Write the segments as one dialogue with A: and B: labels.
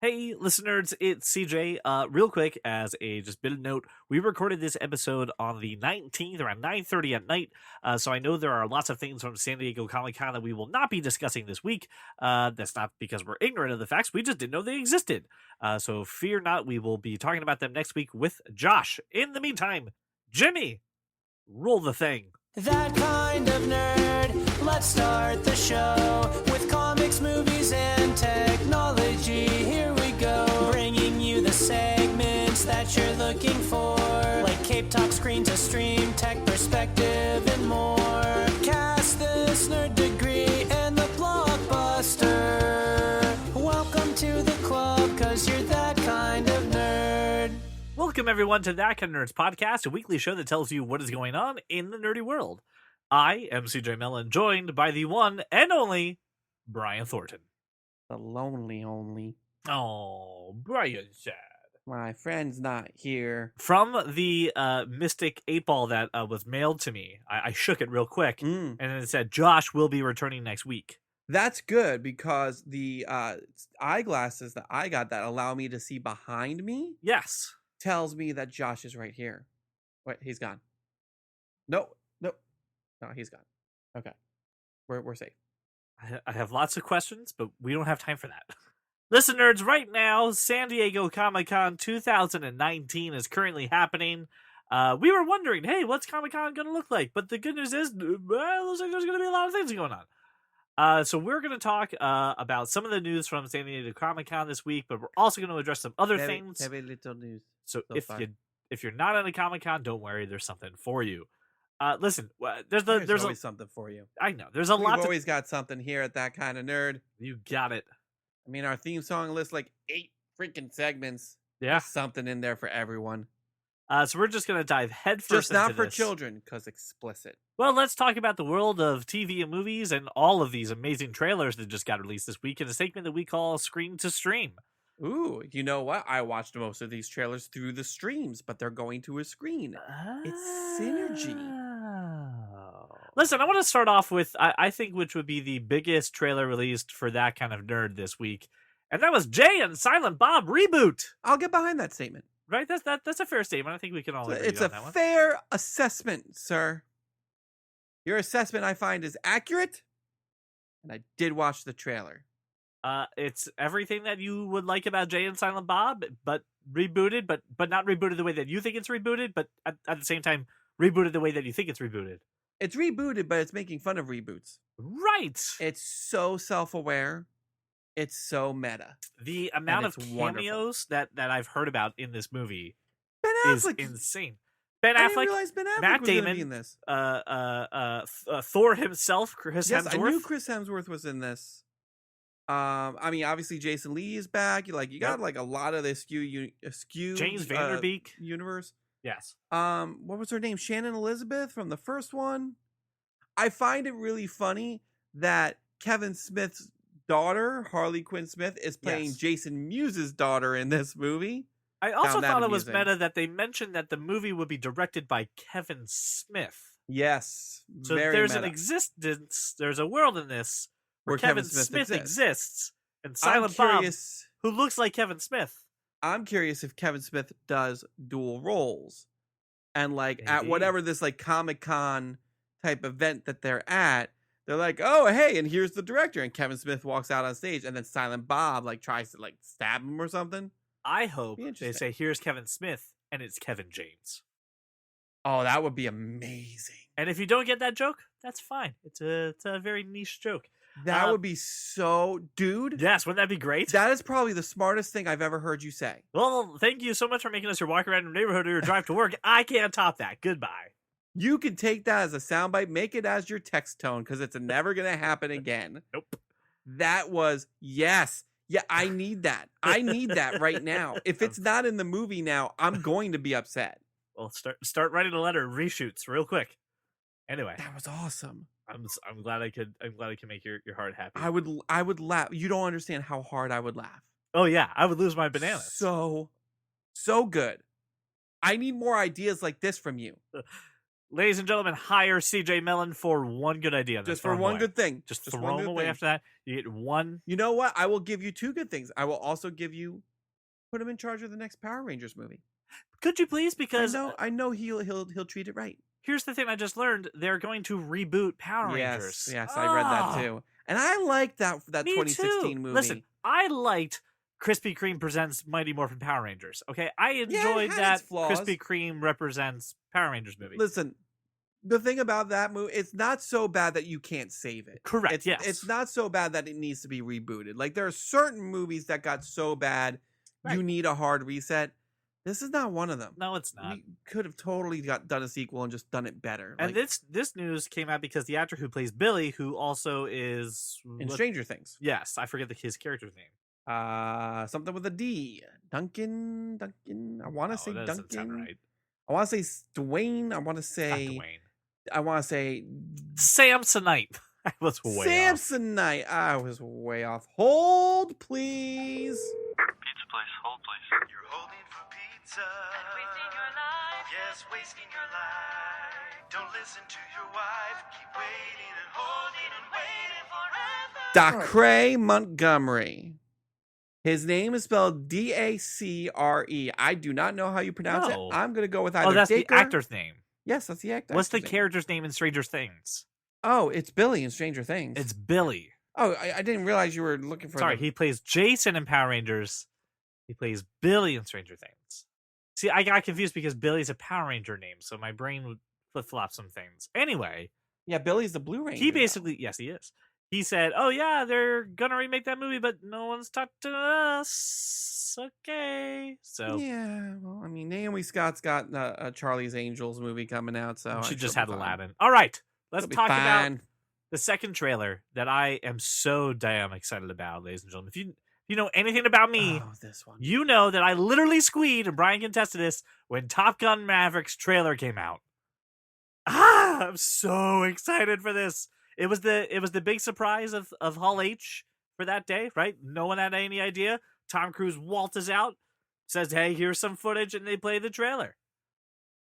A: Hey, listeners, it's CJ. Real quick, as a just bit of note, we recorded this episode on the 19th around 9:30 at night. So I know there are lots of things from San Diego Comic-Con that we will not be discussing this week. That's not because we're ignorant of the facts. We just didn't know they existed. So fear not, we will be talking about them next week with Josh. In the meantime, Jimmy, roll the thing.
B: That kind of nerd. Let's start the show with comics, movies, and technology. Here we go, bringing you the segments that you're looking for, like Cape Talk, Screen to Stream, Tech Perspective, and more. Cast this nerd degree and the blockbuster. Welcome to the club, 'cause you're that kind of nerd.
A: Welcome, everyone, to That Kind of Nerds podcast, a weekly show that tells you what is going on in the nerdy world. I am CJ Mellon, joined by the one and only Brian Thornton.
C: The lonely only.
A: Oh, Brian sad.
C: My friend's not here.
A: From the Mystic 8-ball that was mailed to me, I shook it real quick, and then it said, Josh will be returning next week.
C: That's good, because the eyeglasses that I got that allow me to see behind me
A: Yes.
C: tells me that Josh is right here. Wait, he's gone. No, he's gone. Okay, we're safe.
A: I have lots of questions, but we don't have time for that. Listen, nerds, right now, San Diego Comic-Con 2019 is currently happening. We were wondering, hey, what's Comic-Con going to look like? But the good news is, it looks like there's going to be a lot of things going on. So we're going to talk about some of the news from San Diego Comic-Con this week, but we're also going to address some other things.
C: Very little news.
A: So
C: far.
A: if you're not at a Comic-Con, don't worry, there's something for you. Listen, there's
C: always something for you.
A: I know there's a lot.
C: We've always got something here at That Kind of Nerd.
A: You got it.
C: I mean, our theme song lists like 8 freaking segments.
A: Yeah.
C: There's something in there for everyone.
A: So we're just gonna dive headfirst.
C: Just not
A: into
C: for
A: this.
C: children, because explicit.
A: Well, let's talk about the world of TV and movies and all of these amazing trailers that just got released this week in a segment that we call Screen to Stream.
C: Ooh, you know what? I watched most of these trailers through the streams, but they're going to a screen. It's synergy.
A: Listen, I want to start off with, I think, which would be the biggest trailer released for That Kind of Nerd this week. And that was Jay and Silent Bob Reboot.
C: I'll get behind that statement.
A: Right? That's a fair statement. I think we can all agree
C: It's
A: on
C: a
A: that one.
C: fair assessment, sir. Your assessment, I find, is accurate. And I did watch the trailer.
A: It's everything that you would like about Jay and Silent Bob, but rebooted, but not rebooted the way that you think it's rebooted, but at the same time, rebooted the way that you think it's rebooted.
C: It's rebooted, but it's making fun of reboots.
A: Right.
C: It's so self-aware. It's so meta.
A: The amount of
C: it's
A: cameos that I've heard about in this movie
C: Ben
A: is
C: Affleck.
A: insane. Ben
C: I didn't
A: Affleck,
C: realize Ben Affleck
A: Matt
C: was gonna
A: Damon,
C: be in this.
A: Thor himself, Chris
C: Yes,
A: Hemsworth.
C: I knew Chris Hemsworth was in this. I mean, obviously Jason Lee is back. You got like a lot of the skew
A: James Vanderbeek
C: universe.
A: Yes.
C: What was her name? Shannon Elizabeth from the first one. I find it really funny that Kevin Smith's daughter, Harley Quinn Smith, is playing
A: Yes.
C: Jason Mewes' daughter in this movie.
A: I also
C: Found that
A: thought it was
C: amusing.
A: meta that they mentioned that the movie would be directed by Kevin Smith.
C: Yes,
A: So
C: very
A: there's
C: meta.
A: an existence, there's a world in this where Kevin Smith exists, and
C: I'm
A: Silent Bob,
C: curious.
A: who looks like Kevin Smith.
C: I'm curious if Kevin Smith does dual roles, and like at
A: Maybe.
C: whatever this like Comic-Con type event that they're at, they're like, oh hey, and here's the director, and Kevin Smith walks out on stage, and then Silent Bob like tries to like stab him or something.
A: I hope
C: Be
A: they
C: interesting.
A: say, here's Kevin Smith, and it's Kevin James.
C: Oh, that would be amazing.
A: And if you don't get that joke, that's fine. It's a very niche joke.
C: That would be so, dude.
A: Yes, wouldn't that be great?
C: That is probably the smartest thing I've ever heard you say.
A: Well, thank you so much for making us your walk around your neighborhood or your drive to work. I can't top that. Goodbye.
C: You can take that as a soundbite, make it as your text tone, because it's never going to happen again.
A: Nope.
C: That was, yes. Yeah, I need that. I need that right now. If it's not in the movie now, I'm going to be upset.
A: Well, start writing a letter, reshoots real quick. Anyway,
C: That was awesome.
A: I'm glad I could make your heart happy.
C: I would laugh. You don't understand how hard I would laugh.
A: Oh yeah, I would lose my bananas.
C: So good. I need more ideas like this from you.
A: Ladies and gentlemen, hire CJ Mellon for one good idea.
C: Just for one good thing.
A: Just throw him away after that. You get one.
C: You know what? I will give you 2 good things. I will also give you put him in charge of the next Power Rangers movie.
A: Could you please? Because
C: I know he'll treat it right.
A: Here's the thing I just learned. They're going to reboot Power Rangers.
C: Yes, I read that too. And I liked that
A: Me
C: 2016
A: too.
C: movie.
A: Listen, I liked Krispy Kreme presents Mighty Morphin Power Rangers. Okay, I enjoyed
C: has
A: that
C: its flaws.
A: Krispy Kreme represents Power Rangers movie.
C: Listen, the thing about that movie, it's not so bad that you can't save it.
A: Correct. Yes,
C: It's not so bad that it needs to be rebooted. Like there are certain movies that got so bad you need a hard reset. This is not one of them.
A: No, it's not.
C: We could have totally done a sequel and just done it better.
A: And this news came out because the actor who plays Billy, who also is
C: in Stranger Things.
A: Yes, I forget his character's name.
C: Something with a D. Duncan. I want to say
A: that doesn't sound
C: Duncan.
A: right.
C: I want to say Dwayne. I want to say.
A: Not Dwayne.
C: I want to say
A: Samsonite. I was way off.
C: Samsonite. I was way off. Hold, please.
D: Pizza place, hold please. You're holding for pizza.
B: And wasting your life.
D: Yes, wasting your life. Don't listen to your wife. Keep waiting and holding and waiting forever.
C: Dacre Montgomery. His name is spelled Dacre. I do not know how you pronounce
A: No.
C: it. I'm going to go with either.
A: Oh, that's
C: Dacre.
A: the actor's name.
C: Yes, that's the actor.
A: What's the character's name in Stranger Things?
C: Oh, it's Billy in Stranger Things.
A: It's Billy.
C: Oh, I didn't realize you were looking for.
A: Sorry, he plays Jason in Power Rangers. He plays Billy in Stranger Things. See, I got confused because Billy's a Power Ranger name, so my brain would flip-flop some things. Anyway.
C: Yeah, Billy's the Blue Ranger.
A: He basically, yes, he is. He said, oh yeah, they're gonna remake that movie, but no one's talked to us. Okay. So.
C: Yeah, well, I mean, Naomi Scott's got a Charlie's Angels movie coming out, so.
A: She just
C: she'll
A: had
C: be fine.
A: Aladdin. All right. Let's
C: She'll be
A: talk about
C: fine.
A: the second trailer that I am so damn excited about, ladies and gentlemen. If you know anything about me,
C: this one.
A: you know that I literally squeed, and Brian can attest to this, when Top Gun Maverick's trailer came out. I'm so excited for this. It was the big surprise of Hall H for that day, right? No one had any idea. Tom Cruise waltzes out, says, hey, here's some footage, and they play the trailer.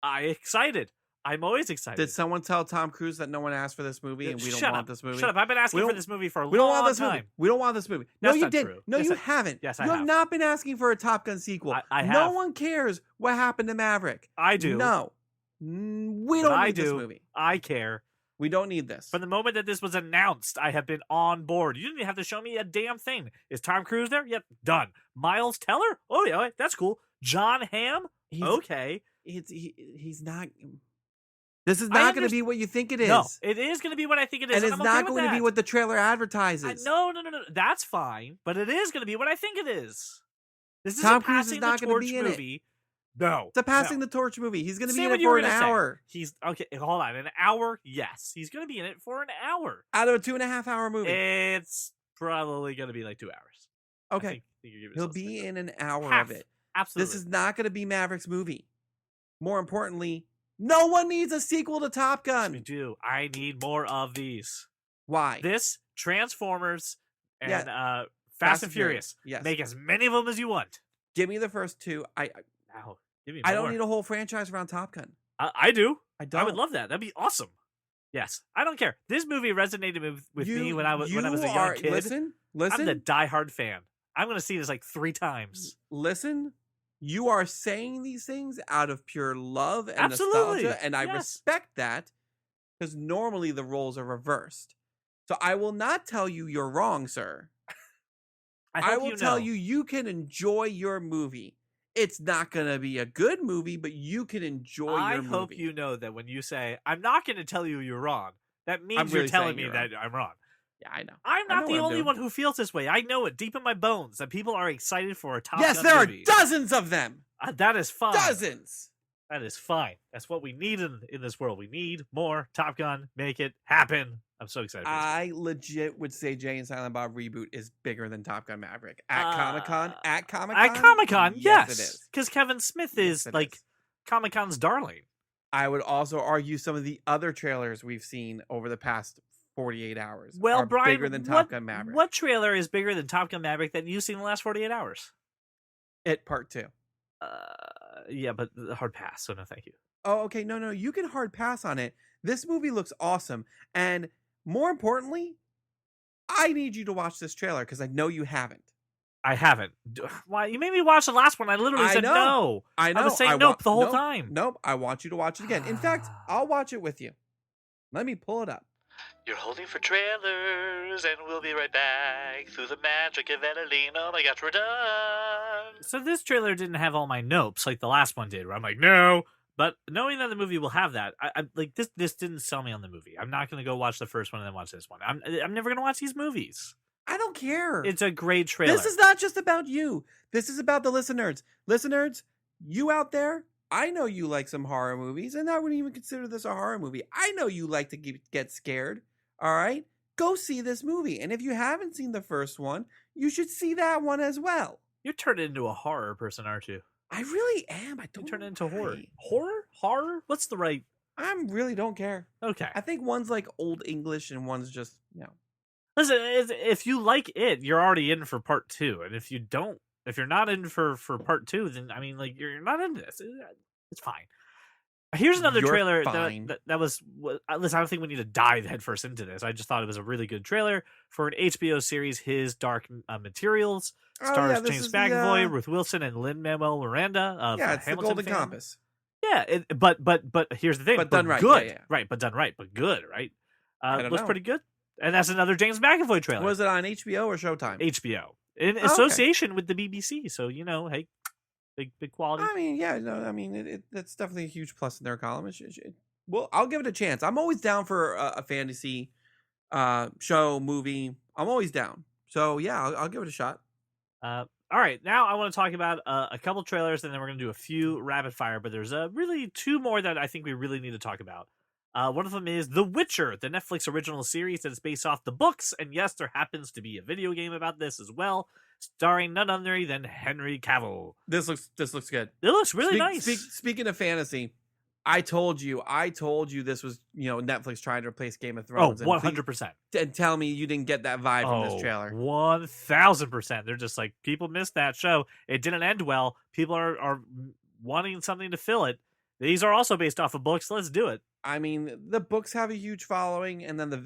A: I'm always excited.
C: Did someone tell Tom Cruise that no one asked for this movie and we don't want this movie?
A: Shut up. I've been asking for this movie for a long time.
C: We don't want this movie. We don't want this movie. No,
A: That's
C: you
A: not
C: didn't.
A: true.
C: No,
A: Yes,
C: you
A: I-
C: haven't.
A: yes, I
C: You have
A: have.
C: not been asking for a Top Gun sequel.
A: I
C: No
A: have.
C: one cares what happened to Maverick.
A: I do.
C: No. We don't need this movie.
A: I care.
C: We don't need this.
A: From the moment that this was announced, I have been on board. You didn't even have to show me a damn thing. Is Tom Cruise there? Yep, done. Miles Teller? Oh, yeah, that's cool. John Hamm? Okay.
C: He's not. This is not going to be what you think it is.
A: No, it is going to be what I think it is.
C: And it's
A: I'm okay
C: not
A: with
C: going to be
A: that.
C: what the trailer advertises.
A: No. That's fine. But it is going to be what I think it is. This is
C: Tom
A: a
C: Cruise is
A: passing
C: not
A: the
C: gonna
A: torch
C: be in it.
A: movie. No.
C: It's a passing the torch movie. He's going to be
A: Say
C: in
A: what
C: it
A: you were
C: for an
A: gonna say.
C: hour.
A: He's okay. Hold on, an hour? Yes, he's going to be in it for an hour.
C: Out of a 2.5 hour movie.
A: It's probably going to be like 2 hours.
C: Okay.
A: I think you're giving
C: He'll
A: yourself
C: be
A: space.
C: in an hour
A: Half.
C: of it.
A: Absolutely.
C: This is not going to be Maverick's movie. More importantly, no one needs a sequel to Top
A: We
C: Gun.
A: do. I need more of these.
C: Why?
A: This, Transformers, and
C: Yeah.
A: Fast and Furious.
C: Yes.
A: Make as many of them as you want.
C: Give me the first 2.
A: Now, give me
C: I
A: more.
C: don't need a whole franchise around Top Gun.
A: I do.
C: I don't.
A: I would love that. That'd be awesome. Yes, I don't care. This movie resonated with me when I was a young kid.
C: Listen.
A: I'm the diehard fan. I'm going to see this like 3 times.
C: Listen. You are saying these things out of pure love and
A: Absolutely.
C: nostalgia, and I
A: Yes.
C: respect that because normally the roles are reversed. So I will not tell you you're wrong, sir. I will tell you can enjoy your movie. It's not going to be a good movie, but you can enjoy your movie.
A: I hope you know that when you say, I'm not going to tell you you're wrong, that means
C: I'm
A: you're
C: really
A: telling
C: saying
A: me
C: you're
A: that I'm wrong.
C: Yeah, I know.
A: I'm
C: I
A: not
C: know
A: the
C: what I'm
A: only
C: doing.
A: one who feels this way. I know it deep in my bones that people are excited for a Top
C: Yes,
A: Gun
C: there
A: movie.
C: are dozens of them.
A: That is fine.
C: Dozens.
A: That is fine. That's what we need in this world. We need more Top Gun. Make it happen. I'm so excited. For this.
C: I legit would say Jay and Silent Bob reboot is bigger than Top Gun Maverick at Comic-Con. At Comic-Con?
A: At Comic-Con,
C: yes,
A: yes.
C: it is.
A: Because Kevin Smith
C: Yes,
A: is
C: it
A: like
C: is.
A: Comic-Con's darling.
C: I would also argue some of the other trailers we've seen over the past 48 hours
A: Well,
C: are
A: Brian,
C: bigger than Top Gun Maverick.
A: What trailer is bigger than Top Gun Maverick that you've seen in the last 48 hours?
C: It Part 2.
A: Yeah, but the hard pass, so no thank you.
C: Oh, okay. No, no, you can hard pass on it. This movie looks awesome. And more importantly, I need you to watch this trailer because I know you haven't.
A: I haven't. Why? You made me watch the last one. I literally
C: I
A: said
C: know.
A: no.
C: I know.
A: was saying
C: want
A: nope the whole
C: nope,
A: time.
C: Nope. I want you to watch it again. In fact, I'll watch it with you. Let me pull it up.
A: You're holding for trailers, and we'll be right back through the magic of editing. Oh my gosh, we're done. So this trailer didn't have all my nopes like the last one did, where I'm like, no. But knowing that the movie will have that, I like this. This didn't sell me on the movie. I'm not going to go watch the first one and then watch this one. I'm never going to watch these movies.
C: I don't care.
A: It's a great trailer.
C: This is not just about you. This is about the listeners. Listeners, you out there, I know you like some horror movies, and I wouldn't even consider this a horror movie. I know you like to get scared. All right? Go see this movie. And if you haven't seen the first one, you should see that one as well.
A: You're turning into a horror person, aren't you?
C: I really am. I don't
A: turn
C: know
A: into horror.
C: why.
A: Horror? What's the right?
C: I really don't care.
A: Okay.
C: I think one's like old English and one's just,
A: Listen, if you like it, you're already in for part 2. And if you don't, if you're not in for part 2, then I mean, like you're not into this. It's fine. Here's another
C: You're
A: trailer
C: fine.
A: that was. Listen, I don't think we need to dive headfirst into this. I just thought it was a really good trailer for an HBO series, His Dark Materials. Stars James McAvoy, Ruth Wilson, and Lin-Manuel Miranda of
C: it's
A: Hamilton
C: the Golden
A: fame.
C: Compass.
A: Yeah, but here's the thing.
C: But done right.
A: Good.
C: Yeah.
A: Right, but done right. But good, right?
C: I don't
A: looks
C: know.
A: pretty good. And that's another James McAvoy trailer.
C: Was it on HBO or Showtime?
A: HBO. In association with the BBC. So, hey, big quality.
C: I mean, yeah, no, I mean, that's definitely a huge plus in their column. Well, I'll give it a chance. I'm always down for a fantasy show, movie. I'm always down. So, yeah, I'll give it a shot.
A: All right, now I want to talk about a couple trailers, and then we're going to do a few rapid fire, but there's really 2 more that I think we really need to talk about. One of them is The Witcher, the Netflix original series that is based off the books, and yes, there happens to be a video game about this as well, starring none other than Henry Cavill.
C: This looks good.
A: It looks really nice.
C: Speaking of fantasy, I told you this was Netflix trying to replace Game of Thrones.
A: 100%.
C: And tell me you didn't get that vibe from this trailer.
A: 1000%. They're just like, people missed that show. It didn't end well. People are wanting something to fill it. These are also based off of books. Let's do it.
C: I mean, the books have a huge following, and then the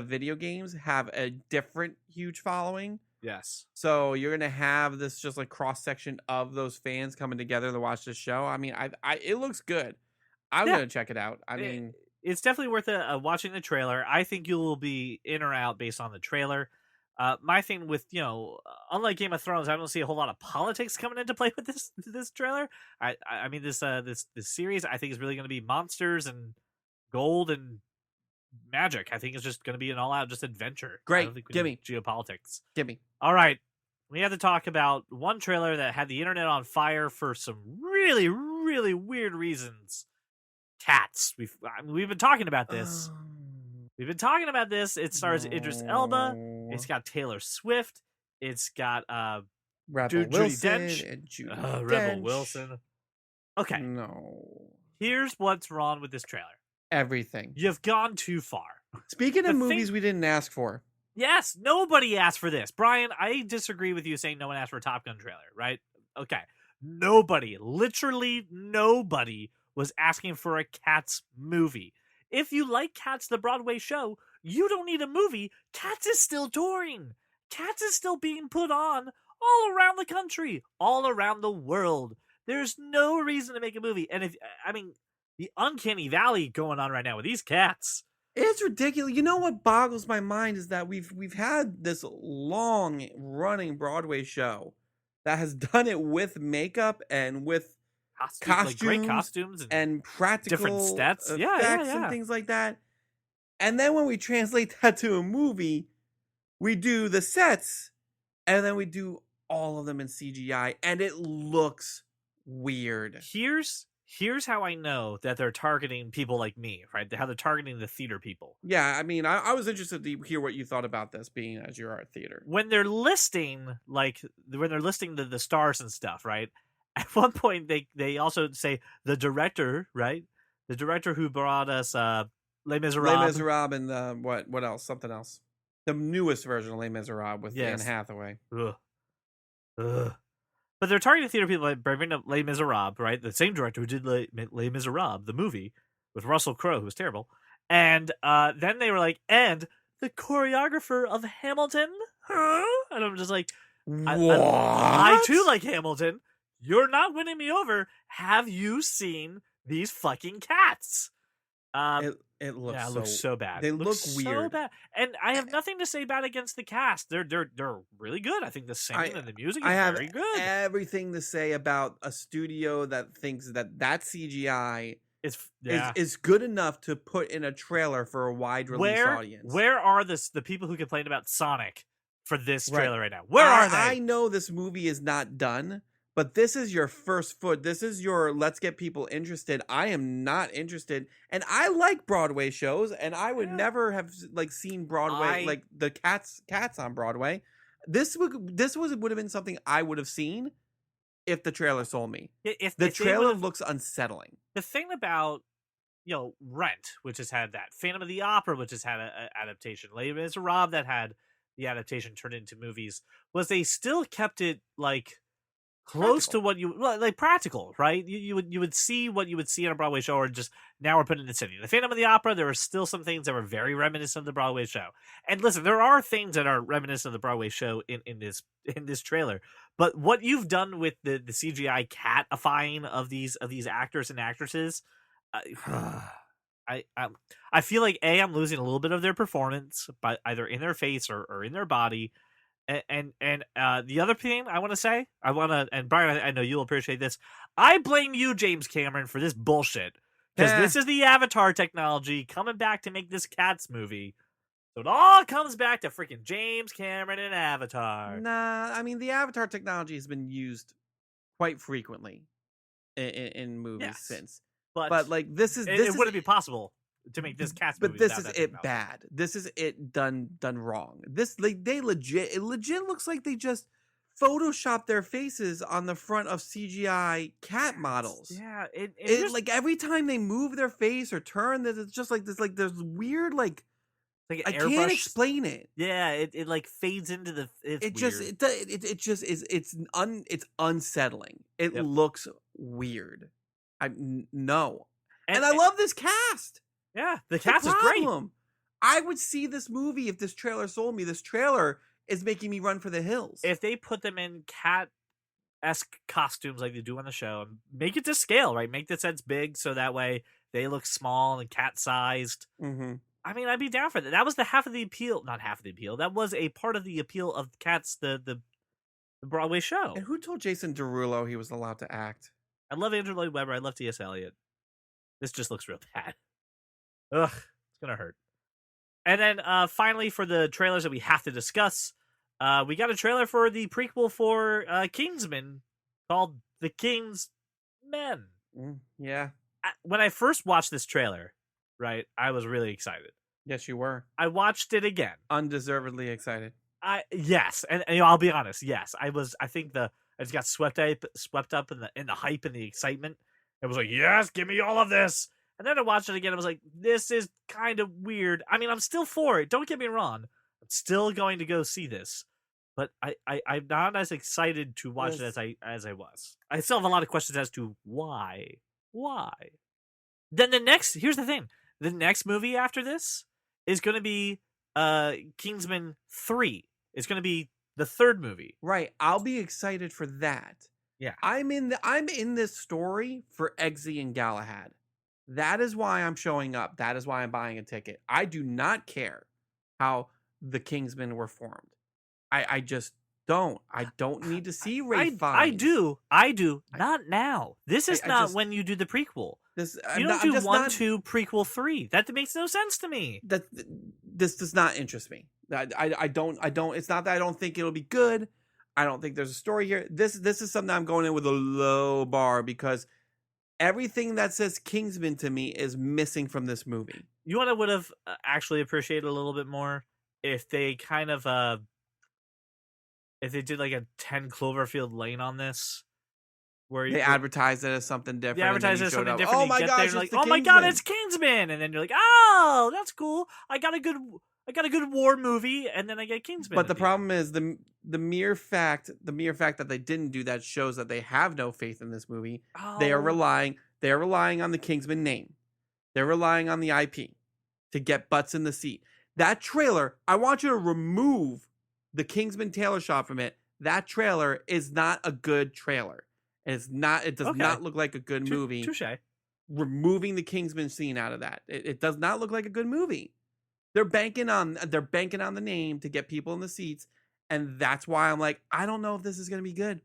C: video games have a different huge following.
A: Yes.
C: So you're gonna have this just like cross section of those fans coming together to watch this show. I mean, it looks good. I'm gonna check it out. I mean,
A: it's definitely worth watching the trailer. I think you will be in or out based on the trailer. My thing with unlike Game of Thrones, I don't see a whole lot of politics coming into play with this trailer. I mean this series I think is really going to be monsters and gold and magic. I think it's just going to be an all out just adventure.
C: Great,
A: I don't think we
C: gimme
A: need geopolitics.
C: Gimme.
A: All right, we have to talk about one trailer that had the internet on fire for some really really weird reasons. Cats. We've been talking about this. We've been talking about this. It stars Idris Elba. It's got Taylor Swift. It's got
C: Rebel
A: Judi
C: Wilson
A: Dench.
C: and Judi Dench.
A: Rebel Wilson. Okay.
C: No.
A: Here's what's wrong with this trailer.
C: Everything.
A: You've gone too far.
C: Speaking of movies we didn't ask for.
A: Yes, nobody asked for this. Brian, I disagree with you saying no one asked for a Top Gun trailer, right? Okay. Nobody, literally nobody was asking for a Cats movie. If you like Cats, the Broadway show, you don't need a movie. Cats is still touring. Cats is still being put on all around the country, all around the world. There's no reason to make a movie. And the uncanny valley going on right now with these cats.
C: It's ridiculous. You know what boggles my mind is that we've had this long running Broadway show that has done it with makeup and with costumes,
A: like great costumes
C: and practical
A: different stats,
C: effects and things like that. And then when we translate that to a movie, we do the sets, and then we do all of them in CGI, and it looks weird.
A: Here's how I know that they're targeting people like me, right? How they're targeting the theater people.
C: Yeah, I mean, I was interested to hear what you thought about this, being as you are at theater.
A: When they're listing, the stars and stuff, right? At one point, they also say the director, right? The director who brought us Les Miserables.
C: Les Miserables and what else? Something else. The newest version of Les Miserables with Anne Hathaway.
A: Ugh. But they're targeting theater people like bringing up Les Miserables, right? The same director who did Les Miserables, the movie with Russell Crowe, who was terrible. And then they were like, and the choreographer of Hamilton, huh? And I'm just like, I too like Hamilton. You're not winning me over. Have you seen these fucking cats?
C: It looks
A: it looks so bad.
C: They look weird.
A: So bad. And I have nothing to say bad against the cast. They're really good. I think the singing and the music is very good.
C: Everything to say about a studio that thinks that CGI is good enough to put in a trailer for a wide release audience.
A: Where are the people who complained about Sonic for this trailer right now? Where are they?
C: I know this movie is not done, but this is your first foot. This is your let's get people interested. I am not interested, and I like Broadway shows, and I would never have seen Broadway like the cats on Broadway. This would have been something I would have seen if the trailer sold me. If the trailer looks unsettling.
A: The thing about Rent, which has had that, Phantom of the Opera, which has had an adaptation, Les Miserables that had the adaptation turned into movies, was they still kept it close to what you practical, right? You would see what you would see on a Broadway show, or just now we're putting it in the city. The Phantom of the Opera, there were still some things that were very reminiscent of the Broadway show. And listen, there are things that are reminiscent of the Broadway show in this trailer. But what you've done with the CGI catifying of these actors and actresses, I feel like I'm losing a little bit of their performance, by either in their face or in their body. And the other thing I want to say, and Brian, I know you'll appreciate this. I blame you, James Cameron, for this bullshit, because this is the Avatar technology coming back to make this Cats movie. So it all comes back to freaking James Cameron and Avatar.
C: Nah, I mean the Avatar technology has been used quite frequently in movies since. But this
A: wouldn't be possible to make this Cats movie.
C: But this is it bad. This is it done wrong. It legit looks like they just photoshopped their faces on the front of CGI cat models.
A: Yeah,
C: it every time they move their face or turn, it's just there's weird I can't explain it.
A: Yeah, it fades into the.
C: It's unsettling. It looks weird. No, and I love this cast.
A: Yeah, the cast is great.
C: I would see this movie if this trailer sold me. This trailer is making me run for the hills.
A: If they put them in cat-esque costumes like they do on the show, and make it to scale, right? Make the sets big so that way they look small and cat-sized.
C: Mm-hmm.
A: I mean, I'd be down for that. That was the half of the appeal. Not half of the appeal. That was a part of the appeal of Cats, the Broadway show.
C: And who told Jason Derulo he was allowed to act?
A: I love Andrew Lloyd Webber. I love T.S. Eliot. This just looks real bad. Ugh, it's gonna hurt. And then finally, for the trailers that we have to discuss, we got a trailer for the prequel for Kingsman called The King's Men.
C: Yeah.
A: When I first watched this trailer, right, I was really excited.
C: Yes, you were.
A: I watched it again.
C: Undeservedly excited.
A: Yes, and I'll be honest. Yes, I was. I think I just got swept up in the hype and the excitement. It was like, yes, give me all of this. And then I watched it again. I was like, this is kind of weird. I mean, I'm still for it. Don't get me wrong. I'm still going to go see this, but I'm not as excited to watch it as I was. I still have a lot of questions as to why. Why? Then here's the thing. The next movie after this is going to be Kingsman 3. It's going to be the third movie.
C: Right. I'll be excited for that.
A: Yeah.
C: I'm in this story for Eggsy and Galahad. That is why I'm showing up. That is why I'm buying a ticket. I do not care how the Kingsmen were formed. I just don't. I don't need to see Ray Fiennes.
A: I do. Not now. This is not when you do the prequel. You don't do 1, 2, prequel 3. That makes no sense to me.
C: This does not interest me. I don't. It's not that I don't think it'll be good. I don't think there's a story here. This is something I'm going in with a low bar because everything that says Kingsman to me is missing from this movie.
A: You want to would have actually appreciated a little bit more if they kind of if they did like a 10 Cloverfield Lane on this, where
C: they advertise it as something different.
A: They advertise it as something different.
C: Oh my gosh,
A: it's Kingsman, and then you're like, oh, that's cool. I got a good I got a good war movie, and then I get Kingsman.
C: But the problem is the mere fact that they didn't do that shows that they have no faith in this movie.
A: Oh.
C: They are relying on the Kingsman name. They're relying on the IP to get butts in the seat. That trailer, I want you to remove the Kingsman Taylor shot from it. That trailer is not a good trailer. It does not look like a good movie.
A: Touche.
C: Removing the Kingsman scene out of that. It does not look like a good movie. They're banking on the name to get people in the seats, and that's why I'm like, I don't know if this is going to be good.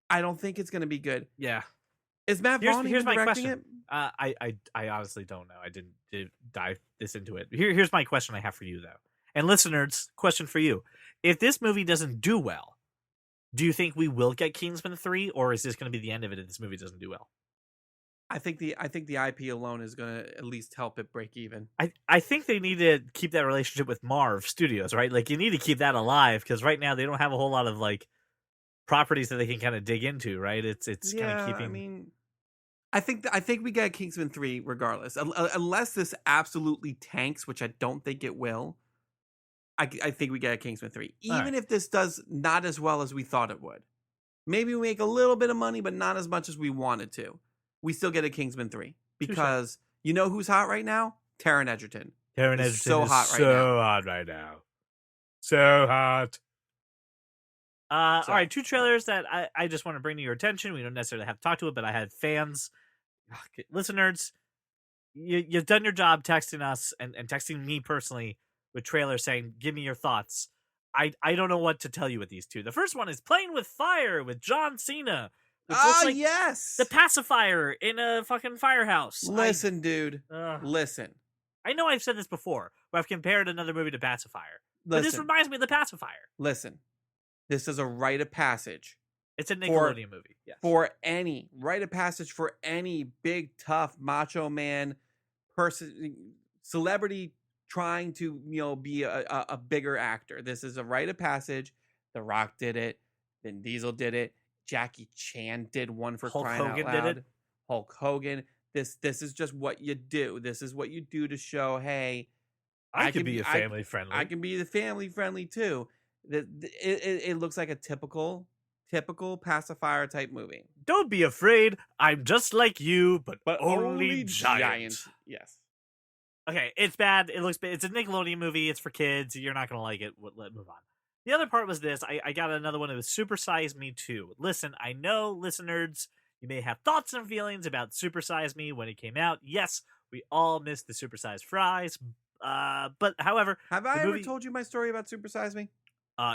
C: I don't think it's going to be good.
A: Yeah.
C: Is Matt Vaughn
A: Here's my
C: directing
A: question.
C: it?
A: I honestly don't know. I didn't dive this into it. Here's my question I have for you though, and listeners, question for you: if this movie doesn't do well, do you think we will get Kingsman 3, or is this going to be the end of it if this movie doesn't do well?
C: I think the IP alone is going to at least help it break even.
A: I think they need to keep that relationship with Marv Studios, right? Like you need to keep that alive because right now they don't have a whole lot of like properties that they can kind of dig into, right? It's kind of keeping.
C: I mean, I think we get Kingsman 3 regardless, unless this absolutely tanks, which I don't think it will. I think we get a Kingsman 3, even if this does not as well as we thought it would. Maybe we make a little bit of money, but not as much as we wanted to. We still get a Kingsman 3 because you know who's hot right now? Taron Egerton.
A: Taron Egerton
C: so
A: is
C: hot right now.
A: So hot right now. So hot. All right, 2 trailers that I just want to bring to your attention. We don't necessarily have to talk to it, but I had fans, listeners, you've done your job texting us and texting me personally with trailers saying, give me your thoughts. I don't know what to tell you with these 2. The first one is Playing with Fire with John Cena. Like
C: yes!
A: The pacifier in a fucking firehouse.
C: Listen, dude. Listen.
A: I know I've said this before, but I've compared another movie to Pacifier. But this reminds me of the pacifier.
C: Listen. This is a rite of passage.
A: It's a Nickelodeon movie. Yes.
C: For any rite of passage for any big, tough, macho man person, celebrity trying to, be a bigger actor. This is a rite of passage. The Rock did it. Vin Diesel did it. Jackie Chan did one for
A: Hulk
C: crying
A: Hogan
C: out loud.
A: did it.
C: Hulk Hogan. This is just what you do. This is what you do to show, hey,
A: I can be family friendly.
C: I can be the family friendly too. It looks like a typical pacifier type movie.
A: Don't be afraid. I'm just like you, but only giant.
C: Yes.
A: Okay, it's bad. It looks bad. It's a Nickelodeon movie. It's for kids. You're not going to like it. Let's move on. The other part was this. I got another one. It was Super Size Me 2. Listen, I know, listeners, you may have thoughts and feelings about Super Size Me when it came out. Yes, we all missed the Super Size fries. But however...
C: Have I ever told you my story about Super Size Me?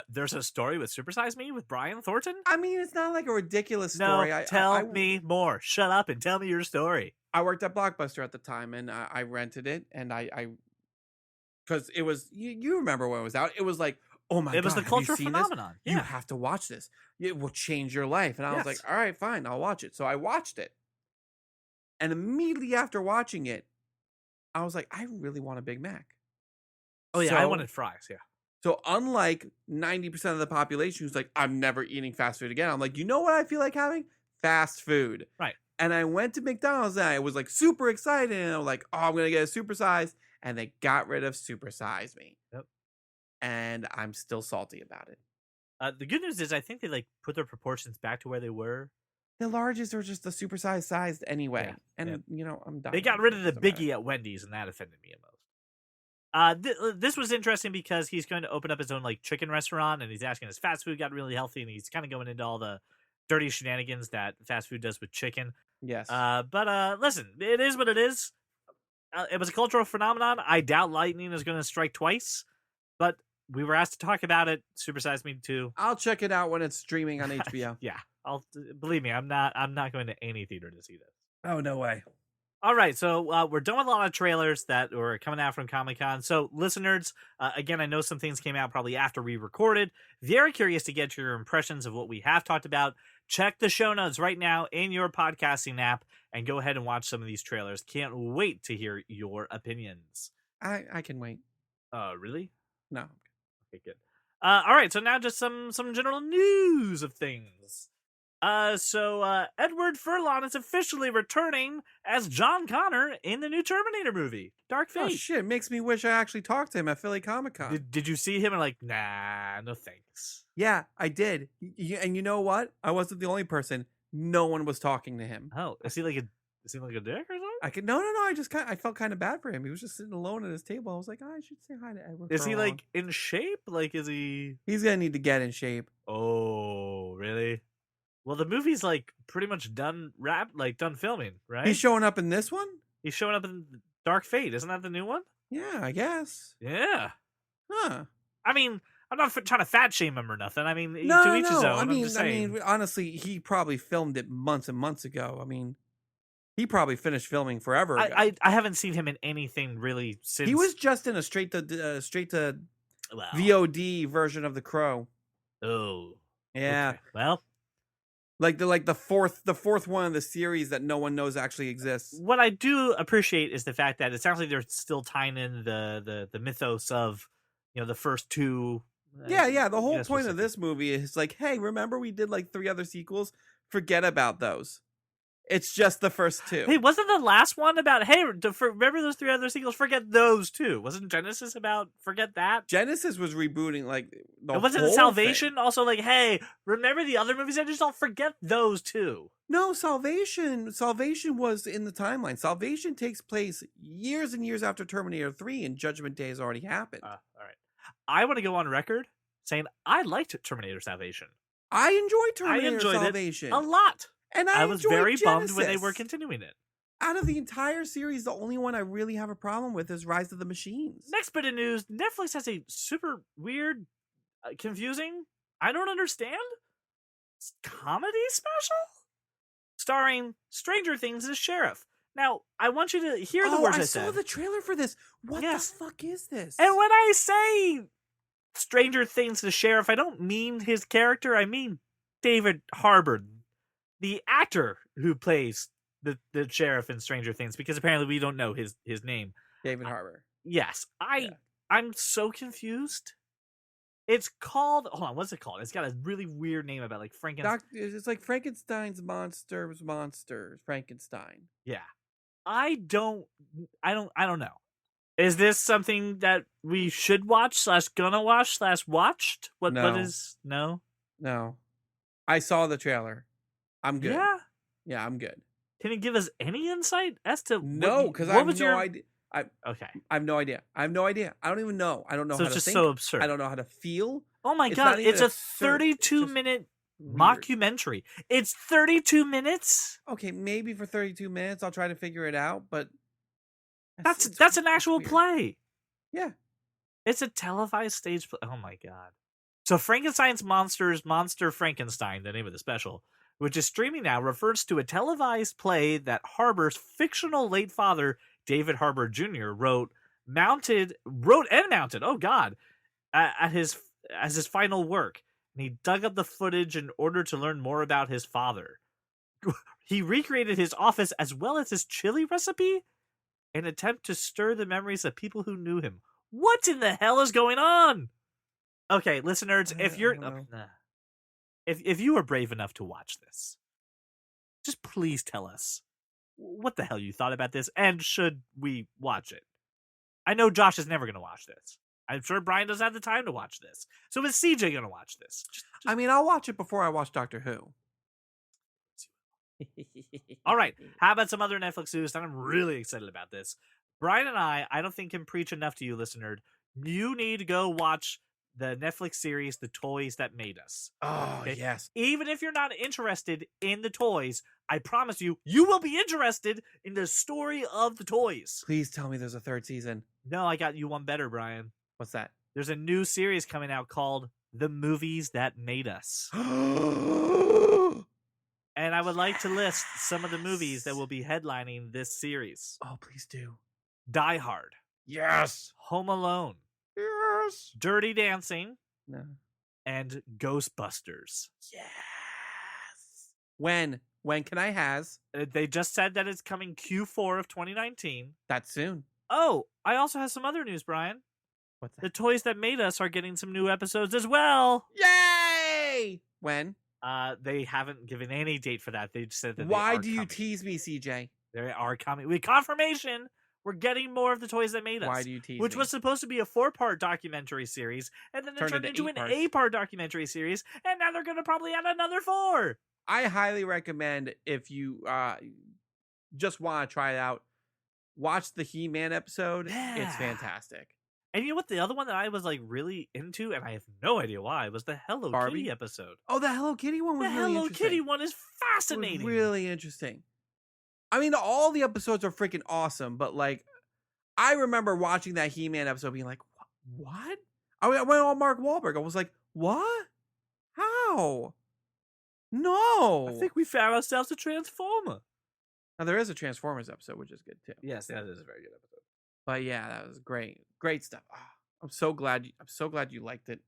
A: There's a story with Super Size Me with Brian Thornton?
C: I mean, it's not like a ridiculous story.
A: No, tell me more. Shut up and tell me your story.
C: I worked at Blockbuster at the time, and I rented it, and I because it was, you remember when it was out, it was like, oh my God,
A: it was the cultural phenomenon.
C: Yeah. You have to watch this. It will change your life. And I was like, all right, fine, I'll watch it. So I watched it. And immediately after watching it, I was like, I really want a Big Mac.
A: Oh, yeah, I wanted fries, yeah.
C: So unlike 90% of the population who's like, I'm never eating fast food again, I'm like, you know what I feel like having? Fast food.
A: Right.
C: And I went to McDonald's and I was like super excited. And I was like, oh, I'm going to get a Super Size. And they got rid of Super Size Me.
A: Yep.
C: And I'm still salty about it.
A: The good news is I think they put their proportions back to where they were.
C: The larges are just the Super Size sized anyway. Yeah. And, I'm done.
A: They got rid of the Biggie at Wendy's, and that offended me most. This was interesting because he's going to open up his own chicken restaurant, and he's asking his fast food got really healthy, and he's kind of going into all the dirty shenanigans that fast food does with chicken.
C: Yes.
A: But listen, it is what it is. It was a cultural phenomenon. I doubt lightning is going to strike twice, but we were asked to talk about it. Super Size Me 2.
C: I'll check it out when it's streaming on HBO.
A: Yeah, believe me, I'm not going to any theater to see this.
C: Oh, no way.
A: All right, so we're done with a lot of trailers that were coming out from Comic-Con. So, listeners, again, I know some things came out probably after we recorded. Very curious to get your impressions of what we have talked about. Check the show notes right now in your podcasting app and go ahead and watch some of these trailers. Can't wait to hear your opinions.
C: I can wait.
A: Really?
C: No.
A: Okay, good. All right, so now just some general news of things. So Edward Furlong is officially returning as John Connor in the new Terminator movie, Dark Fate.
C: Oh shit! Makes me wish I actually talked to him at Philly Comic Con.
A: Did you see him and like, nah, no thanks?
C: Yeah, I did. And you know what? I wasn't the only person. No one was talking to him.
A: Oh, is he like a dick or something?
C: No. I felt kind of bad for him. He was just sitting alone at his table. I was like, I should say hi to Edward.
A: Is he
C: Furlong.
A: like in shape? Like, is he?
C: He's gonna need to get in shape.
A: Oh, really? Well, the movie's like pretty much done filming, right?
C: He's showing up in this one.
A: He's showing up in Dark Fate. Isn't that the new one?
C: Yeah, I guess.
A: Yeah.
C: Huh.
A: I mean, I'm not trying to fat shame him or nothing. I mean,
C: No,
A: to each his own.
C: I
A: I'm just saying.
C: mean, honestly, he probably filmed it months and months ago. I mean, he probably finished filming forever ago.
A: I haven't seen him in anything really since.
C: He was just in a straight to
A: Wow.
C: VOD version of The Crow.
A: Oh.
C: Yeah.
A: Okay. Well,
C: like the fourth one of the series that no one knows actually exists.
A: what I do appreciate is the fact that it sounds like they're still tying in the mythos of, the first two.
C: Yeah. The whole point
A: specific.
C: of this movie is like, hey, remember we did like 3 other sequels? Forget about those. It's just the first 2.
A: Hey, wasn't the last one about, hey, remember those 3 other sequels? Forget those too. Wasn't Genesis about forget that?
C: Genesis was rebooting like the
A: And wasn't
C: whole
A: Salvation
C: thing.
A: also like, hey, remember the other movies? I just don't forget those too.
C: No, Salvation was in the timeline. Salvation takes place years and years after Terminator 3, and Judgment Day has already happened.
A: All right. I want to go on record saying I liked Terminator Salvation.
C: I enjoyed Terminator
A: I enjoyed
C: Salvation
A: it a lot.
C: and
A: I was
C: enjoyed
A: very
C: Genesis.
A: bummed when they were continuing it.
C: Out of the entire series, the only one I really have a problem with is Rise of the Machines.
A: Next bit of news, Netflix has a super weird, confusing, I don't understand, comedy special starring Stranger Things as Sheriff. Now, I want you to hear the words I said.
C: I saw the trailer for this. What
A: Yes.
C: the fuck is this?
A: And when I say Stranger Things as Sheriff, I don't mean his character. I mean David Harbour, the actor who plays the sheriff in Stranger Things, because apparently we don't know his name.
C: David Harbour.
A: Yes, I'm so confused. It's called, hold on, what's it called? It's got a really weird name about like Frankenstein.
C: It's like Frankenstein's monsters, Frankenstein.
A: Yeah. I don't know. Is this something that we should watch / gonna watch / watched? What is no?
C: No. I saw the trailer. I'm good.
A: Yeah.
C: Yeah, I'm good.
A: Can you give us any insight as to
C: No, because I have no idea.
A: Okay.
C: I have no idea. I don't even know. I don't know
A: So
C: how
A: it's
C: to
A: just
C: think.
A: so absurd.
C: I don't know how to feel.
A: Oh my
C: It's
A: god,
C: not even
A: it's a
C: absurd. It's just
A: 32-minute
C: weird.
A: mockumentary. It's 32 minutes?
C: Okay, maybe for 32 minutes I'll try to figure it out, but
A: That's an actual
C: weird.
A: play.
C: Yeah.
A: It's a televised stage play. Oh my god. So Frankenstein's Monster Frankenstein, the name of the special, which is streaming now, refers to a televised play that Harbour's fictional late father, David Harbour Jr., wrote and mounted, oh god, as his final work. And he dug up the footage in order to learn more about his father. He recreated his office as well as his chili recipe in an attempt to stir the memories of people who knew him. What in the hell is going on? Okay, listeners, if you're if you are brave enough to watch this, just please tell us what the hell you thought about this, and should we watch it? I know Josh is never going to watch this. I'm sure Brian doesn't have the time to watch this. So is CJ going to watch this?
C: I mean, I'll watch it before I watch Doctor Who.
A: All right. How about some other Netflix news? I'm really excited about this. Brian and I don't think can preach enough to you, listener. You need to go watch the Netflix series, The Toys That Made Us.
C: Oh,
A: Okay?
C: yes.
A: Even if you're not interested in the toys, I promise you will be interested in the story of the toys.
C: Please tell me there's a 3rd season.
A: No, I got you one better, Brian.
C: What's that?
A: There's a new series coming out called The Movies That Made Us. And I would like to list some of the movies that will be headlining this series.
C: Oh, please do.
A: Die Hard.
C: Yes.
A: Home Alone.
C: Yes.
A: Dirty Dancing.
C: No.
A: And Ghostbusters.
C: Yes. When? When can I has?
A: They just said that it's coming Q4 of 2019.
C: That soon.
A: Oh, I also have some other news, Brian.
C: What's that?
A: The Toys That Made Us are getting some new episodes as well.
C: Yay! When?
A: They haven't given any date for that. They just said that
C: Why
A: they are
C: do you
A: coming.
C: tease me, CJ?
A: They are coming. With confirmation, we're getting more of the toys that made us.
C: Why do you tease
A: Which
C: me?
A: was supposed to be a 4-part documentary series, and then it turned into an 8-part documentary series, and now they're going to probably add another 4.
C: I highly recommend, if you just want to try it out, watch the He-Man episode.
A: Yeah.
C: It's fantastic.
A: And you know what? The other one that I was like really into, and I have no idea why, was the Hello
C: Barbie?
A: Kitty episode.
C: Oh, the Hello Kitty one was
A: The
C: really
A: Hello
C: interesting.
A: Kitty one is fascinating.
C: It was really interesting. I mean, all the episodes are freaking awesome, but like, I remember watching that He-Man episode being like, what? I went on Mark Wahlberg. I was like, what? How? No.
A: I think we found ourselves a Transformer.
C: Now, there is a Transformers episode, which is good too.
A: Yes, that is a very good episode.
C: But yeah, that was great. Great stuff. Oh, I'm so glad you liked it.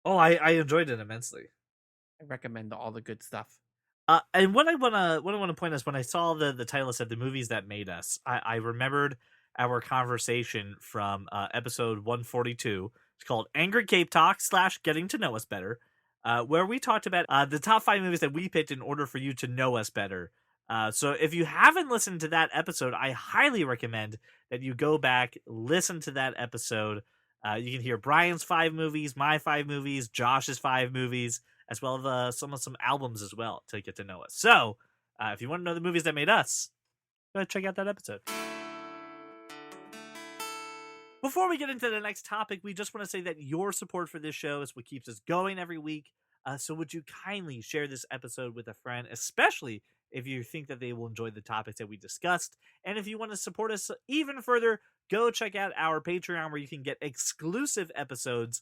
A: Oh, I enjoyed it immensely.
C: I recommend all the good stuff.
A: And what I wanna point is when I saw the title said the movies that made us, I remembered our conversation from episode 142. It's called Angry Cape Talk / Getting to Know Us Better, where we talked about the top 5 movies that we picked in order for you to know us better. So if you haven't listened to that episode, I highly recommend that you go back, listen to that episode. You can hear Brian's 5 movies, my 5 movies, Josh's 5 movies, as well as some albums as well to get to know us. So if you want to know the movies that made us, go ahead and check out that episode. Before we get into the next topic, we just want to say that your support for this show is what keeps us going every week. So would you kindly share this episode with a friend, especially if you think that they will enjoy the topics that we discussed. And if you want to support us even further, go check out our Patreon where you can get exclusive episodes.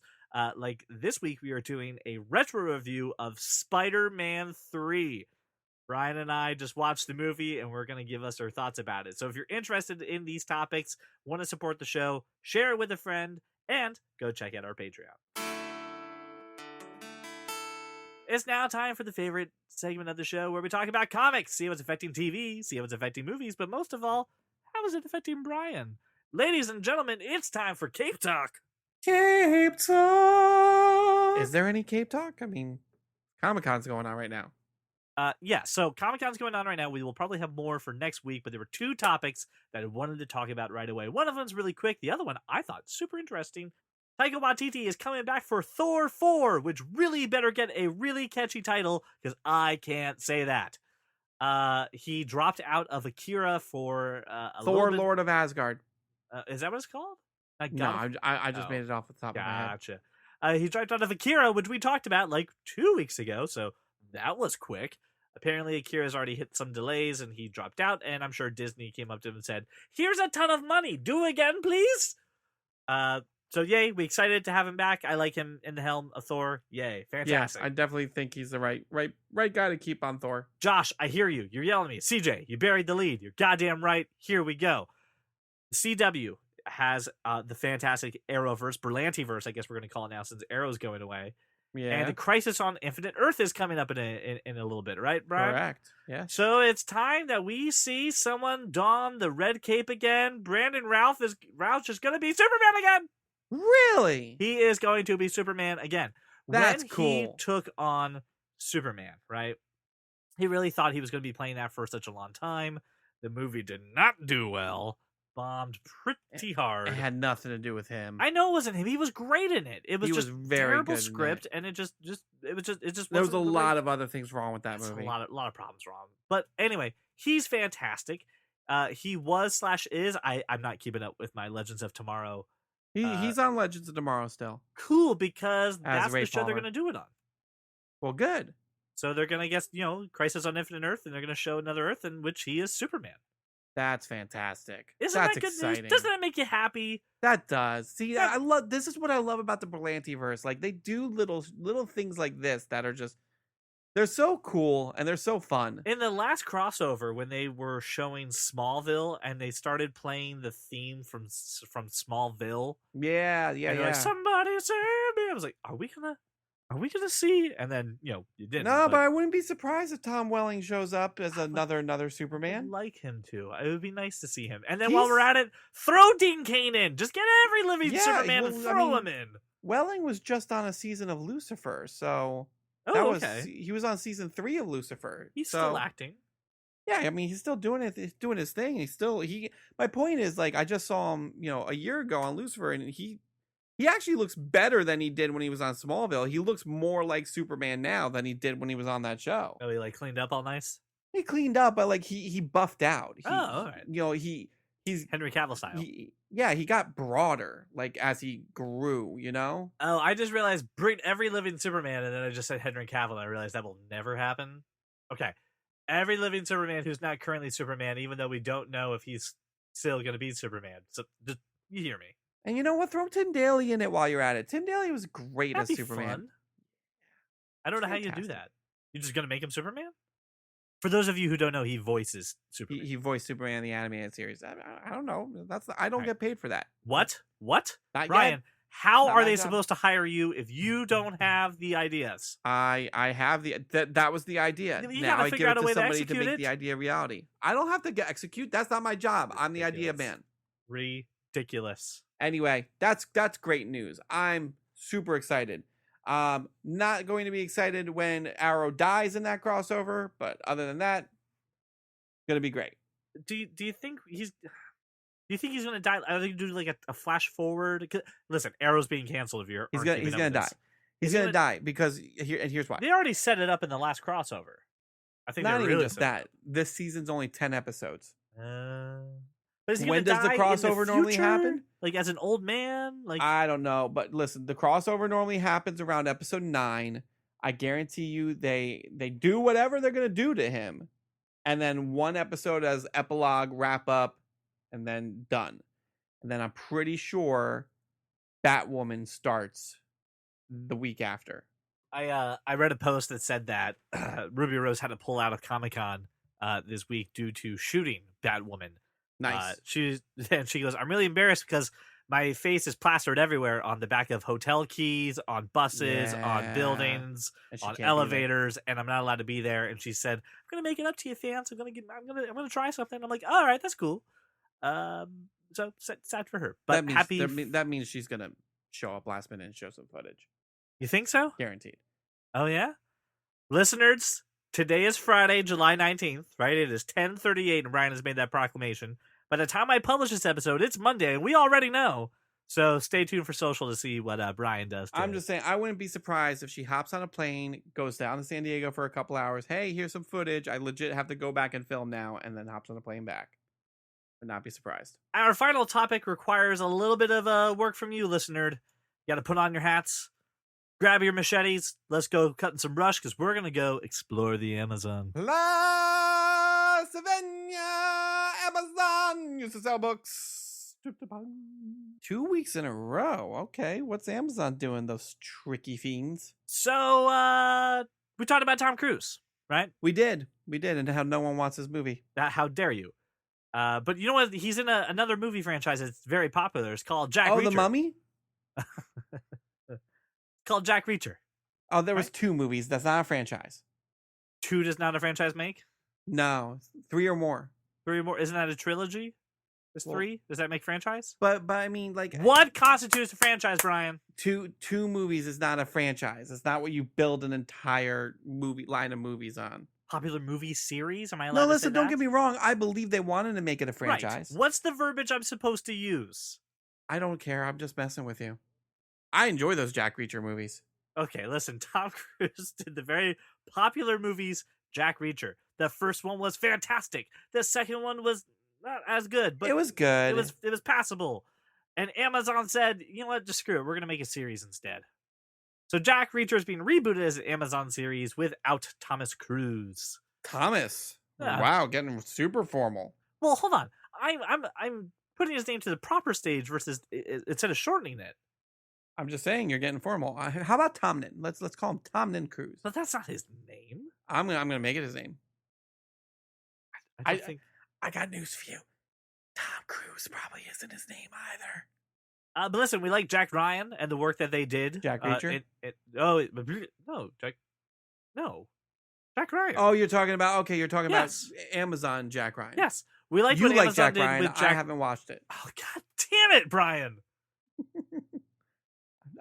A: Like this week, we are doing a retro review of Spider-Man 3. Brian and I just watched the movie, and we're going to give us our thoughts about it. So if you're interested in these topics, want to support the show, share it with a friend, and go check out our Patreon. It's now time for the favorite segment of the show where we talk about comics, see what's affecting TV, see what's affecting movies, but most of all, how is it affecting Brian? Ladies and gentlemen, it's time for Cape Talk.
C: Cape Talk! Is there any Cape Talk? I mean, Comic-Con's going on right now.
A: Yeah, so Comic-Con's going on right now. We will probably have more for next week, but there were 2 topics that I wanted to talk about right away. One of them's really quick. The other one I thought super interesting. Taika Waititi is coming back for Thor 4, which really better get a really catchy title, because I can't say that. He dropped out of Akira for
C: Thor, Lord of Asgard.
A: Is that what it's called?
C: No, I just made it off the top of my head.
A: Gotcha. He dropped out of Akira, which we talked about like 2 weeks ago, so that was quick. Apparently, Akira's already hit some delays, and he dropped out, and I'm sure Disney came up to him and said, here's a ton of money. Do again, please? So yay, we excited to have him back. I like him in the helm of Thor. Yay, fantastic.
C: Yes, I definitely think he's the right guy to keep on Thor.
A: Josh, I hear you. You're yelling at me. CJ, you buried the lead. You're goddamn right. Here we go. CW has the fantastic Arrowverse, Berlantiverse, I guess we're going to call it now since Arrow's going away.
C: Yeah.
A: And the Crisis on Infinite Earth is coming up in a little bit, right, Brian?
C: Correct. Yeah.
A: So it's time that we see someone don the red cape again. Brandon Routh is just going to be Superman again.
C: Really?
A: He is going to be Superman again.
C: That's
A: when
C: cool.
A: He took on Superman, right? He really thought he was going to be playing that for such a long time. The movie did not do well. Bombed pretty hard.
C: It had nothing to do with him.
A: I know it wasn't him. He was great in it. It was just
C: very
A: terrible
C: good
A: script, and it just
C: there was a lot of other things wrong with that movie.
A: A lot of problems wrong. But anyway, he's fantastic. He was / is. I'm not keeping up with my Legends of Tomorrow.
C: He's on Legends of Tomorrow still.
A: Cool, because that's
C: Ray
A: the show
C: Palmer.
A: they're going to do it on.
C: Well, good.
A: So they're going to guess, Crisis on Infinite Earth, and they're going to show another Earth in which he is Superman.
C: That's fantastic.
A: Isn't
C: That's
A: that good
C: exciting.
A: news? Doesn't that make you happy?
C: That does. See, I love this is what I love about the Berlantiverse. Like they do little things like this that are just they're so cool and they're so fun.
A: In the last crossover, when they were showing Smallville and they started playing the theme from Smallville,
C: Yeah.
A: like, somebody save me. I was like, are we gonna see? And then you didn't.
C: No, but I wouldn't be surprised if Tom Welling shows up as another Superman.
A: I'd like him to. It would be nice to see him. And then while we're at it, throw Dean Cain in. Just get every living Superman and throw him in.
C: Welling was just on a season of Lucifer, so
A: Oh, okay.
C: He was on season 3 of Lucifer.
A: He's still acting.
C: Yeah, I mean, he's still doing it. He's doing his thing. My point is, like, I just saw him, a year ago on Lucifer, and he actually looks better than he did when he was on Smallville. He looks more like Superman now than he did when he was on that show.
A: Oh, he like cleaned up all nice?
C: He cleaned up, but like he buffed out.
A: All right.
C: He's
A: Henry Cavill style.
C: He got broader, like, as he grew,
A: Oh, I just realized bring every living Superman, and then I just said Henry Cavill, and I realized that will never happen. Okay. Every living Superman who's not currently Superman, even though we don't know if he's still going to be Superman. So, just, you hear me.
C: And you know what? Throw Tim Daly in it while you're at it. Tim Daly was great
A: That'd
C: as
A: be
C: Superman.
A: Fun. I don't know how you do
C: Fantastic.
A: that. You're just going to make him Superman? For those of you who don't know, he voices Superman.
C: He voiced Superman in the animated series. I don't know. I don't get paid for that.
A: What?
C: Not
A: Ryan,
C: yet.
A: how
C: Not
A: are
C: my
A: they
C: job.
A: supposed to hire you if you don't have the ideas?
C: I have that was the idea.
A: You
C: now
A: gotta
C: I
A: figure
C: give
A: out
C: it
A: a
C: to
A: way to
C: somebody to
A: execute
C: make
A: it.
C: the idea a reality. I don't have to execute. That's not my job. I'm the idea man.
A: Ridiculous.
C: Anyway, that's great news. I'm super excited. Not going to be excited when Arrow dies in that crossover, but other than that, gonna be great.
A: Do you think he's going to die? Are they do like a flash forward? Listen, Arrow's being canceled. If you're
C: He's gonna die. He's gonna die because here's why.
A: They already set it up in the last crossover. I think
C: Not
A: they're
C: even
A: really
C: just that. This season's only 10 episodes.
A: But is he
C: When
A: gonna
C: does the
A: die in
C: crossover normally
A: future?
C: happen?
A: Like as an old man? Like
C: I don't know, but listen, the crossover normally happens around episode 9. I guarantee you they do whatever they're gonna do to him, and then one episode as epilogue, wrap up, and then done. And then I'm pretty sure Batwoman starts the week after.
A: I read a post that said that Ruby Rose had to pull out of Comic-Con this week due to shooting Batwoman.
C: Nice.
A: She goes, I'm really embarrassed because my face is plastered everywhere on the back of hotel keys, on buses, on
C: Yeah.
A: buildings,
C: And she
A: on
C: can't be there.
A: elevators, and I'm not allowed to be there. And she said, I'm gonna make it up to you, fans. I'm gonna try something. I'm like, all right, that's cool. So sad for her, but
C: that means she's gonna show up last minute and show some footage.
A: You think so?
C: Guaranteed.
A: Oh yeah, listeners. Today is Friday, July 19th, right? It is 10:38, and Brian has made that proclamation. By the time I publish this episode, it's Monday, and we already know. So stay tuned for social to see what Brian does.
C: I'm just saying, I wouldn't be surprised if she hops on a plane, goes down to San Diego for a couple hours. Hey, here's some footage. I legit have to go back and film now, and then hops on a plane back. Would not be surprised.
A: Our final topic requires a little bit of work from you, listener. You got to put on your hats, grab your machetes. Let's go cutting some brush because we're going to go explore the Amazon.
C: La Savannah Amazon used to sell books. 2 weeks in a row. Okay, what's Amazon doing, those tricky fiends?
A: So, we talked about Tom Cruise, right?
C: We did, and how no one wants this movie.
A: How dare you? But you know what? He's in another movie franchise that's very popular. It's called Jack Reacher.
C: The Mummy?
A: Called Jack Reacher.
C: Oh, there was 2 movies. That's not a franchise.
A: 2 does not a franchise make?
C: No, 3 or more.
A: 3 or more? Isn't that a trilogy? There's
C: Well,
A: 3? Does that make franchise?
C: But I mean, like,
A: What constitutes a franchise, Brian?
C: two movies is not a franchise. It's not what you build an entire line of movies on.
A: Popular movie series? Am I allowed
C: No,
A: to say
C: listen, don't
A: that?
C: get me wrong. I believe they wanted to make it a
A: Right.
C: franchise.
A: What's the verbiage I'm supposed to use?
C: I don't care. I'm just messing with you. I enjoy those Jack Reacher movies.
A: Okay, listen. Tom Cruise did the very popular movies Jack Reacher. The first one was fantastic. The second one was not as good, but
C: It was good.
A: It was passable. And Amazon said, you know what, just screw it. We're going to make a series instead. So Jack Reacher is being rebooted as an Amazon series without Thomas Cruise.
C: Thomas.
A: Yeah.
C: Wow, getting super formal.
A: Well, hold on. I'm putting his name to the proper stage versus instead of shortening it.
C: I'm just saying you're getting formal. How about Tomnin? Let's call him Tomnin Cruise.
A: But that's not his name.
C: I'm gonna make it his name.
A: I don't think.
C: I got news for you. Tom Cruise probably isn't his name either.
A: But listen, we like Jack Ryan and the work that they did.
C: Jack Reacher?
A: Jack Ryan.
C: Oh, you're talking about
A: Yes.
C: about Amazon Jack Ryan.
A: Yes, we like
C: You
A: what
C: like
A: Amazon
C: Jack
A: did
C: Ryan.
A: with Jack.
C: I haven't watched it.
A: Oh, god damn it, Brian!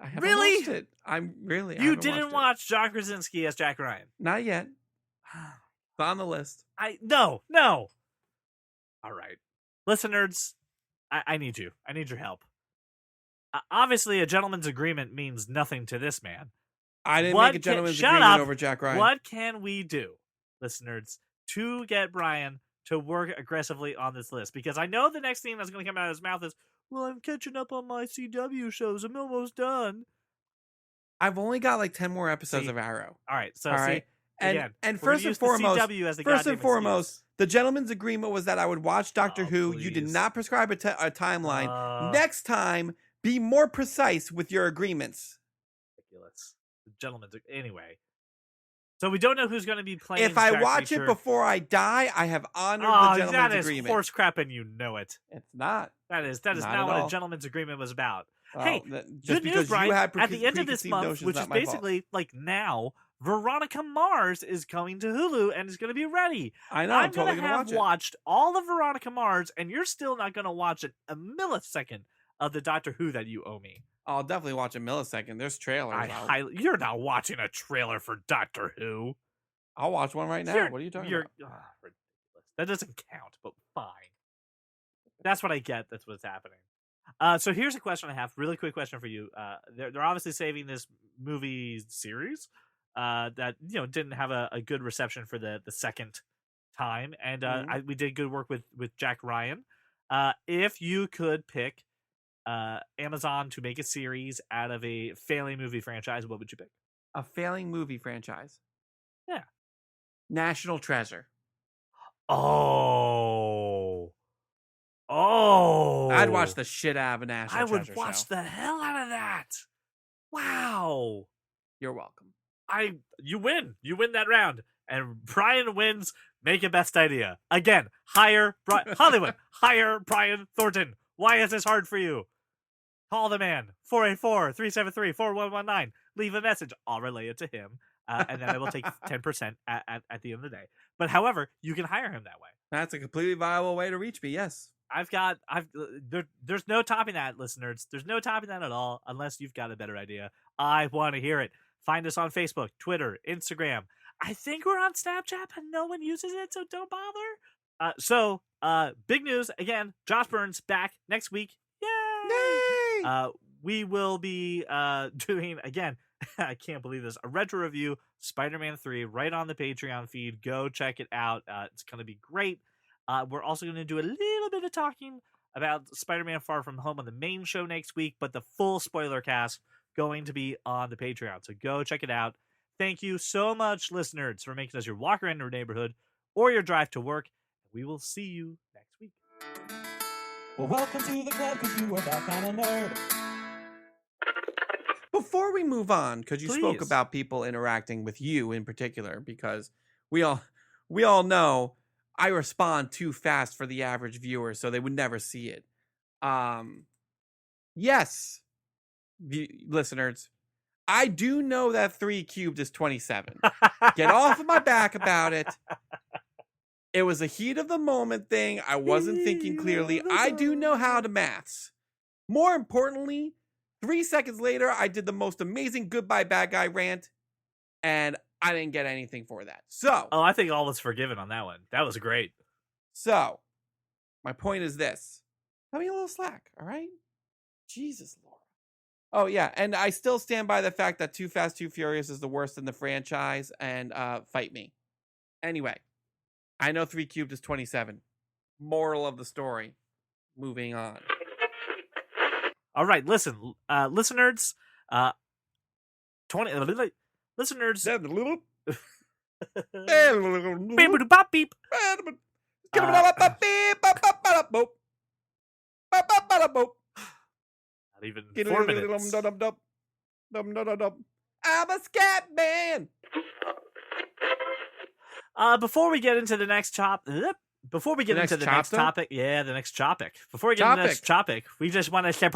C: I haven't
A: Really?
C: watched it. I'm really. I
A: You
C: haven't
A: didn't
C: watched
A: watch John Krasinski as Jack Ryan?
C: it. Not yet. It's on the list.
A: No. All right, listeners, I need you. I need your help. Obviously, a gentleman's agreement means nothing to this man.
C: I didn't
A: What
C: make a
A: can-
C: gentleman's
A: shut
C: agreement
A: up.
C: over Jack Ryan.
A: What can we do, listeners, to get Brian to work aggressively on this list? Because I know the next thing that's going to come out of his mouth is, well, I'm catching up on my CW shows. I'm almost done.
C: I've only got like 10 more episodes
A: See?
C: of Arrow.
A: All right. So,
C: All
A: see,
C: right. And
A: again,
C: and
A: we're gonna
C: first and
A: use the
C: foremost,
A: CW as the goddamn excuse.
C: the gentleman's agreement was that I would watch Doctor
A: Oh,
C: Who. You did
A: please.
C: not prescribe a timeline.
A: Uh,
C: Next time, be more precise with your agreements.
A: Ridiculous. The gentleman's anyway. So we don't know who's going to be playing.
C: If I
A: Jack
C: watch
A: Reacher.
C: it before I die, I have honored the
A: that
C: gentleman's
A: is
C: agreement.
A: horse crap, and you know it.
C: It's not.
A: That is
C: Not
A: not
C: at
A: what
C: all.
A: a gentleman's agreement was about.
C: Well,
A: Hey,
C: just
A: Good
C: because
A: news, Brian.
C: you had
A: At the end of this
C: preconceived
A: month,
C: notions,
A: which
C: not
A: is
C: my fault.
A: basically like now, Veronica Mars is coming to Hulu and is going to be ready.
C: I know.
A: I'm
C: I'm totally
A: gonna
C: gonna
A: have
C: watch it.
A: watched all of Veronica Mars, and you're still not going to watch a millisecond of the Doctor Who that you owe me.
C: I'll definitely watch a millisecond. There's trailers.
A: You're not watching a trailer for Doctor Who.
C: I'll watch one right now.
A: You're-
C: What are you talking
A: you're-
C: about?
A: Ridiculous. That doesn't count, but fine. That's what I get. That's what's happening. So here's a question I have. Really quick question for you. They're obviously saving this movie series that didn't have a good reception for the second time, and we did good work with Jack Ryan. If you could pick Amazon to make a series out of a failing movie franchise, what would you pick?
C: A failing movie franchise.
A: Yeah.
C: National Treasure.
A: Oh.
C: I'd watch the shit out of a National
A: I
C: Treasure
A: would watch
C: show.
A: the hell out of that. Wow.
C: You're welcome.
A: You win. You win that round. And Brian wins. Make a best idea. Again, hire Hollywood. Hire Brian Thornton. Why is this hard for you? Call the man. 484-373-4119. Leave a message. I'll relay it to him. And then I will take 10% at the end of the day. But however, you can hire him that way.
C: That's a completely viable way to reach me. Yes.
A: There's no topping that, listeners. There's no topping that at all, unless you've got a better idea. I want to hear it. Find us on Facebook, Twitter, Instagram. I think we're on Snapchat, but no one uses it, so don't bother. So big news again. Josh Burns back next week. Yay!
C: Yay!
A: We will be doing again. I can't believe this. A retro review, Spider-Man 3, right on the Patreon feed. Go check it out. It's going to be great. We're also going to do a little bit of talking about Spider-Man Far From Home on the main show next week, but the full spoiler cast going to be on the Patreon. So go check it out. Thank you so much, listeners, for making us your walk around your neighborhood or your drive to work. We will see you next week.
E: Well, welcome to the club, because you are that kind of nerd.
C: Before we move on, because you spoke
A: Please.
C: about people interacting with you in particular, because we all know I respond too fast for the average viewer, so they would never see it. Yes, listeners, I do know that 3 cubed is 27. Get off of my back about it. It was a heat of the moment thing. I wasn't thinking clearly. I do know how to maths. More importantly, 3 seconds later, I did the most amazing goodbye bad guy rant, and I didn't get anything for that. So,
A: Oh, I think all was forgiven on that one. That was great.
C: so my point is this. Cut me a little slack, all right? Jesus, Laura. Oh, yeah, and I still stand by the fact that Too Fast, Too Furious is the worst in the franchise, and fight me. Anyway, I know 3 cubed is 27. Moral of the story. Moving on.
A: All right, listen, listeners, 20 listeners. Beep, bop, beep. Not even 4 minutes.
C: I'm a scat man.
A: Before we get into the next before we get
C: The
A: into
C: next
A: the next
C: chopper?
A: topic, the next topic. Before we get into the
C: Topic.
A: next topic, we just want to say